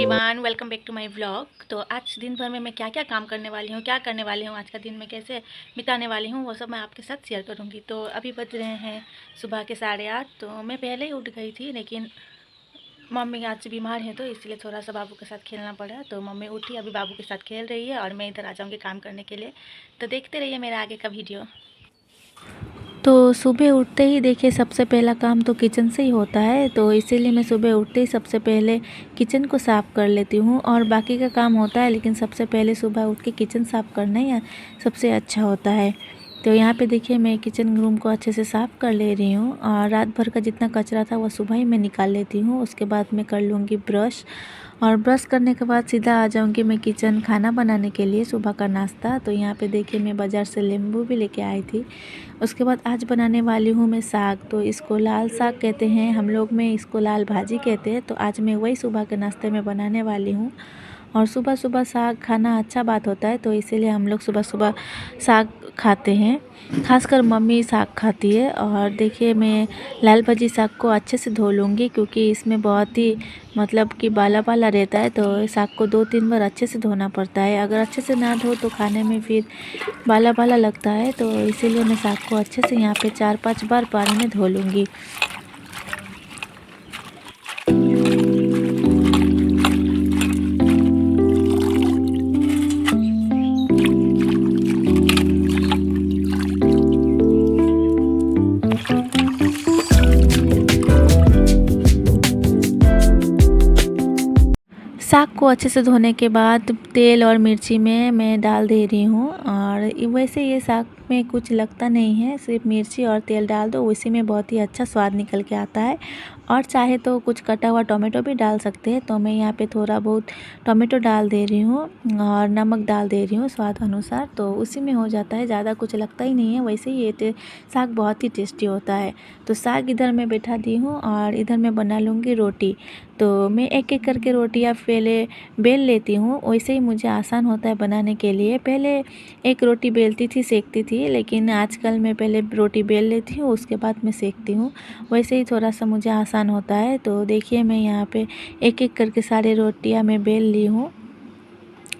Everyone, welcome back to my vlog. तो आज दिन भर में मैं क्या क्या काम करने वाली हूँ, क्या करने वाली हूँ, आज का दिन मैं कैसे बिताने वाली हूँ, वो सब मैं आपके साथ शेयर करूँगी। तो अभी बज रहे हैं सुबह के 8:30। तो मैं पहले ही उठ गई थी, लेकिन मम्मी आज बीमार है तो इसलिए थोड़ा सा बाबू के साथ खेलना पड़ा। तो मम्मी उठी, अभी बाबू के साथ खेल रही है और मैं इधर आ जाऊँगी काम करने के लिए। तो देखते रहिए मेरा आगे का वीडियो। तो सुबह उठते ही देखिए सबसे पहला काम तो किचन से ही होता है, तो इसीलिए मैं सुबह उठते ही सबसे पहले किचन को साफ़ कर लेती हूँ। और बाकी का काम होता है, लेकिन सबसे पहले सुबह उठ के किचन साफ़ करना ही सबसे अच्छा होता है। तो यहाँ पे देखिए मैं किचन रूम को अच्छे से साफ़ कर ले रही हूँ और रात भर का जितना कचरा था वो सुबह ही मैं निकाल लेती हूँ। उसके बाद मैं कर लूँगी ब्रश, और ब्रश करने के बाद सीधा आ जाऊँगी मैं किचन खाना बनाने के लिए, सुबह का नाश्ता। तो यहाँ पे देखिए मैं बाज़ार से नींबू भी लेके आई थी। उसके बाद आज बनाने वाली हूँ मैं साग। तो इसको लाल साग कहते हैं हम लोग में, इसको लाल भाजी कहते हैं। तो आज मैं वही सुबह के नाश्ते में बनाने वाली हूँ। और सुबह सुबह साग खाना अच्छा बात होता है, तो इसीलिए हम लोग सुबह सुबह साग खाते हैं। खासकर मम्मी साग खाती है। और देखिए मैं लाल भाजी साग को अच्छे से धो लूँगी, क्योंकि इसमें बहुत ही मतलब कि बाला बाला रहता है। तो साग को 2-3 बार अच्छे से धोना पड़ता है, अगर अच्छे से ना धो तो खाने में फिर बाला बाला लगता है। तो इसीलिए मैं साग को अच्छे से यहाँ पे 4-5 बार पानी में धो लूँगी। साग को अच्छे से धोने के बाद तेल और मिर्ची में मैं डाल दे रही हूँ। और वैसे ये साग में कुछ लगता नहीं है, सिर्फ मिर्ची और तेल डाल दो, उसी में बहुत ही अच्छा स्वाद निकल के आता है। और चाहे तो कुछ कटा हुआ टोमेटो भी डाल सकते हैं। तो मैं यहाँ पे थोड़ा बहुत टोमेटो डाल दे रही हूँ और नमक डाल दे रही हूँ स्वाद अनुसार। तो उसी में हो जाता है, ज़्यादा कुछ लगता ही नहीं है। वैसे ही ये साग बहुत ही टेस्टी होता है। तो साग इधर मैं बैठा दी हूँ और इधर मैं बना लूँगी रोटी। तो मैं एक एक करके रोटियाँ पहले बेल लेती हूँ, वैसे ही मुझे आसान होता है बनाने के लिए। पहले एक रोटी बेलती थी, सेकती थी, लेकिन आजकल मैं पहले रोटी बेल लेती हूँ, उसके बाद मैं सेकती हूँ। वैसे ही थोड़ा सा मुझे आसान होता है। तो देखिए मैं यहाँ पे एक एक करके सारी रोटियाँ मैं बेल ली हूँ।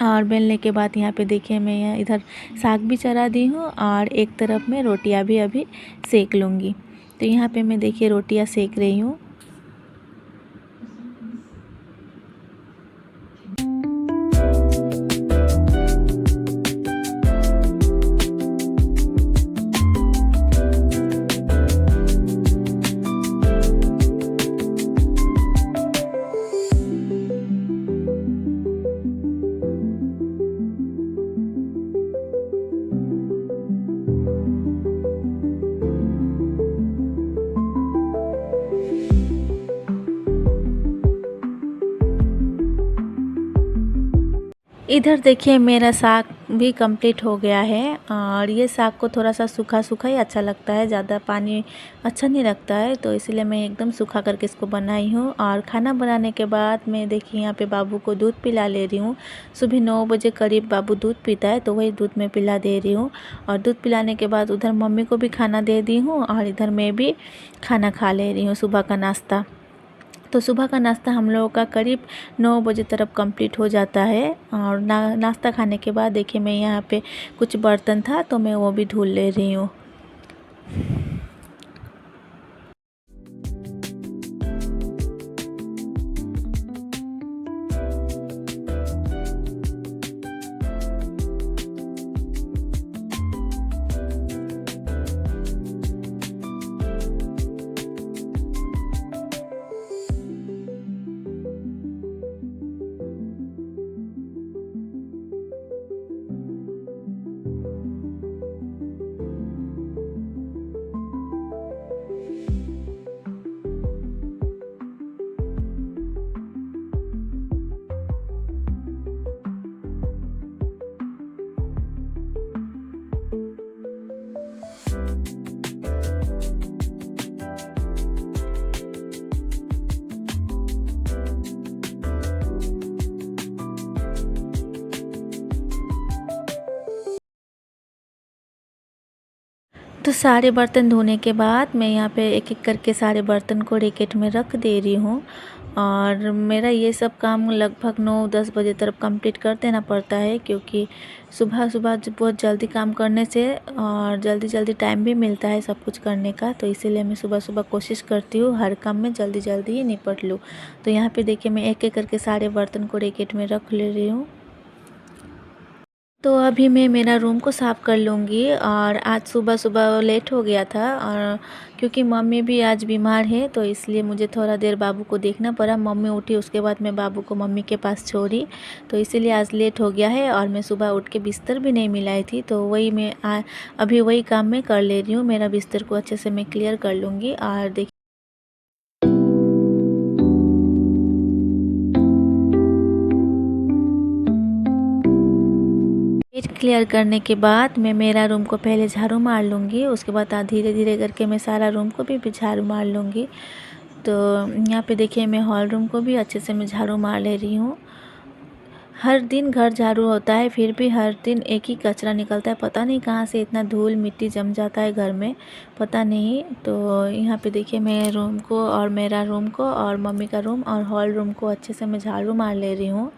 और बेलने के बाद यहाँ पे देखिए मैं यहाँ इधर साग भी चढ़ा दी हूँ और एक तरफ में रोटियाँ भी अभी सेक लूँगी। तो यहाँ पे मैं देखिए रोटियाँ सेक रही हूँ। इधर देखिए मेरा साग भी कंप्लीट हो गया है। और ये साग को थोड़ा सा सूखा सूखा ही अच्छा लगता है, ज़्यादा पानी अच्छा नहीं लगता है। तो इसलिए मैं एकदम सूखा करके इसको बनाई हूँ। और खाना बनाने के बाद मैं देखिए यहाँ पे बाबू को दूध पिला ले रही हूँ। सुबह 9 बजे करीब बाबू दूध पीता है, तो वही दूध मैं पिला दे रही हूँ। और दूध पिलाने के बाद उधर मम्मी को भी खाना दे दी हूँ और इधर मैं भी खाना खा ले रही हूँ, सुबह का नाश्ता। तो सुबह का नाश्ता हम लोगों का करीब 9 बजे तरफ कंप्लीट हो जाता है। और नाश्ता खाने के बाद देखिए मैं यहाँ पे कुछ बर्तन था, तो मैं वो भी धुल ले रही हूँ। तो सारे बर्तन धोने के बाद मैं यहाँ पे एक एक करके सारे बर्तन को रैकेट में रख दे रही हूँ। और मेरा ये सब काम लगभग 9-10 बजे तक कंप्लीट कर देना पड़ता है, क्योंकि सुबह सुबह बहुत जल्दी काम करने से और जल्दी जल्दी टाइम भी मिलता है सब कुछ करने का। तो इसीलिए मैं सुबह सुबह कोशिश करती हूँ हर काम में जल्दी जल्दी ही निपट लूँ। तो यहाँ पे देखिए मैं एक एक करके सारे बर्तन को रैकेट में रख ले रही हूँ। तो अभी मैं मेरा रूम को साफ़ कर लूँगी। और आज सुबह सुबह लेट हो गया था, और क्योंकि मम्मी भी आज बीमार है तो इसलिए मुझे थोड़ा देर बाबू को देखना पड़ा। मम्मी उठी, उसके बाद मैं बाबू को मम्मी के पास छोड़ी, तो इसीलिए आज लेट हो गया है। और मैं सुबह उठ के बिस्तर भी नहीं मिलाई थी, तो वही मैं अभी वही काम मैं कर ले रही हूँ। मेरा बिस्तर को अच्छे से मैं क्लियर कर लूँगी। और देखिए पेज क्लियर करने के बाद मैं मेरा रूम को पहले झाड़ू मार लूँगी, उसके बाद धीरे धीरे करके मैं सारा रूम को भी झाड़ू मार लूँगी। तो यहाँ पे देखिए मैं हॉल रूम को भी अच्छे से मैं झाड़ू मार ले रही हूँ। हर दिन घर झाड़ू होता है, फिर भी हर दिन एक ही कचरा निकलता है। पता नहीं कहाँ से इतना धूल मिट्टी जम जाता है घर में, पता नहीं। तो यहाँ पे देखिए मैं रूम को और मेरा रूम को और मम्मी का रूम और हॉल रूम को अच्छे से मैं झाड़ू मार ले रही हूँ।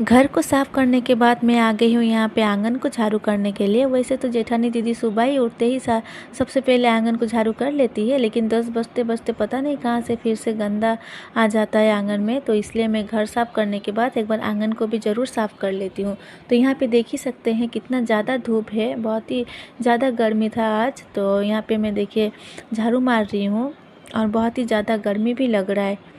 घर को साफ़ करने के बाद मैं आ गई हूँ यहाँ पे आंगन को झाड़ू करने के लिए। वैसे तो जेठानी दीदी सुबह ही उठते ही सबसे पहले आंगन को झाड़ू कर लेती है, लेकिन 10 बजते बजते पता नहीं कहाँ से फिर से गंदा आ जाता है आंगन में। तो इसलिए मैं घर साफ़ करने के बाद एक बार आंगन को भी ज़रूर साफ़ कर लेती हूँ। तो यहाँ पर देख ही सकते हैं कितना ज़्यादा धूप है, बहुत ही ज़्यादा गर्मी था आज। तो यहाँ पर मैं देखिए झाड़ू मार रही हूँ और बहुत ही ज़्यादा गर्मी भी लग रहा है।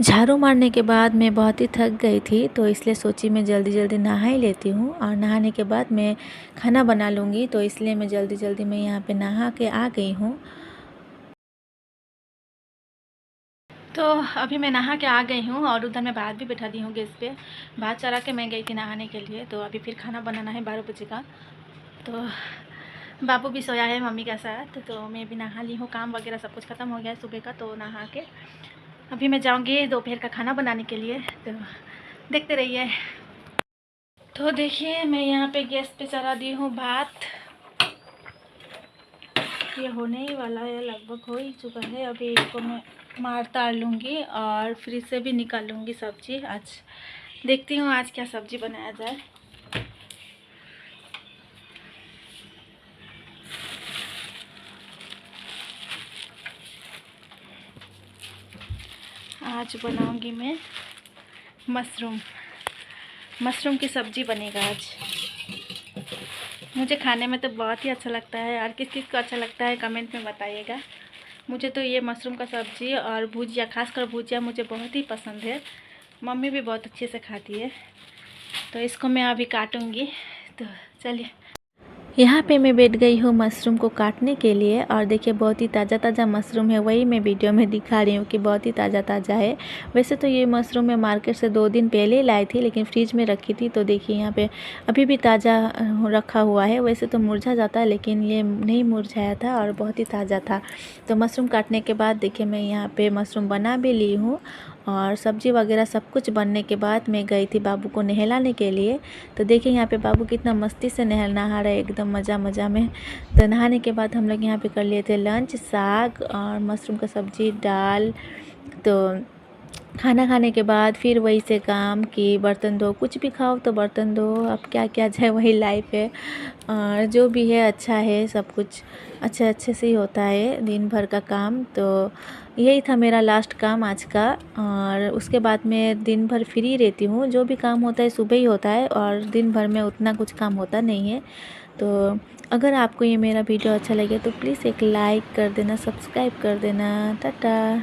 झाड़ू मारने के बाद मैं बहुत ही थक गई थी, तो इसलिए सोची मैं जल्दी जल्दी नहा ही लेती हूँ। और नहाने के बाद मैं खाना बना लूँगी, तो इसलिए मैं जल्दी जल्दी मैं यहाँ पे नहा के आ गई हूँ। तो अभी मैं नहा के आ गई हूँ और उधर मैं भात भी बैठा दी हूँ गैस पे। भात चढ़ा के मैं गई थी नहाने के लिए। तो अभी फिर खाना बनाना है 12 बजे का। तो बाबू भी सोया है मम्मी के साथ, तो मैं भी नहा ली हूँ। काम वगैरह सब कुछ ख़त्म हो गया है सुबह का। तो नहा के अभी मैं जाऊंगी दोपहर का खाना बनाने के लिए, तो देखते रहिए। तो देखिए मैं यहाँ पे गैस पे चढ़ा दी हूँ भात। ये होने ही वाला है, लगभग हो ही चुका है। अभी इसको मैं मार तार लूँगी और फ्रिज से भी निकाल लूँगी सब्जी। आज देखती हूँ आज क्या सब्जी बनाया जाए। आज बनाऊंगी मैं मशरूम की सब्ज़ी बनेगा आज। मुझे खाने में तो बहुत ही अच्छा लगता है। और किस किस को अच्छा लगता है कमेंट में बताइएगा। मुझे तो ये मशरूम का सब्ज़ी और भुजिया, खासकर भुजिया मुझे बहुत ही पसंद है। मम्मी भी बहुत अच्छे से खाती है। तो इसको मैं अभी काटूंगी, तो चलिए। यहाँ पे मैं बैठ गई हूँ मशरूम को काटने के लिए। और देखिए बहुत ही ताज़ा ताज़ा मशरूम है, वही मैं वीडियो में दिखा रही हूँ कि बहुत ही ताज़ा ताज़ा है। वैसे तो ये मशरूम मैं मार्केट से 2 दिन पहले ही लाई थी, लेकिन फ्रिज में रखी थी। तो देखिए यहाँ पे अभी भी ताज़ा रखा हुआ है। वैसे तो मुरझा जाता है, लेकिन ये नहीं मुरझाया था और बहुत ही ताज़ा था। तो मशरूम काटने के बाद देखिए मैं यहाँ पर मशरूम बना भी ली हूँ। और सब्ज़ी वगैरह सब कुछ बनने के बाद मैं गई थी बाबू को नहलाने के लिए। तो देखिए यहाँ पे बाबू कितना मस्ती से नहा रहा है, एकदम मज़ा मज़ा में। तो नहाने के बाद हम लोग यहाँ पे कर लिए थे लंच, साग और मशरूम का सब्ज़ी, दाल। तो खाना खाने के बाद फिर वही से काम कि बर्तन धो, कुछ भी खाओ तो बर्तन धो। अब क्या किया जाए, वही लाइफ है। और जो भी है अच्छा है, सब कुछ अच्छे से ही होता है दिन भर का काम। तो यही था मेरा लास्ट काम आज का। और उसके बाद मैं दिन भर फ्री रहती हूँ। जो भी काम होता है सुबह ही होता है और दिन भर में उतना कुछ काम होता नहीं है। तो अगर आपको ये मेरा वीडियो अच्छा लगे तो प्लीज़ एक लाइक कर देना, सब्सक्राइब कर देना। टाटा।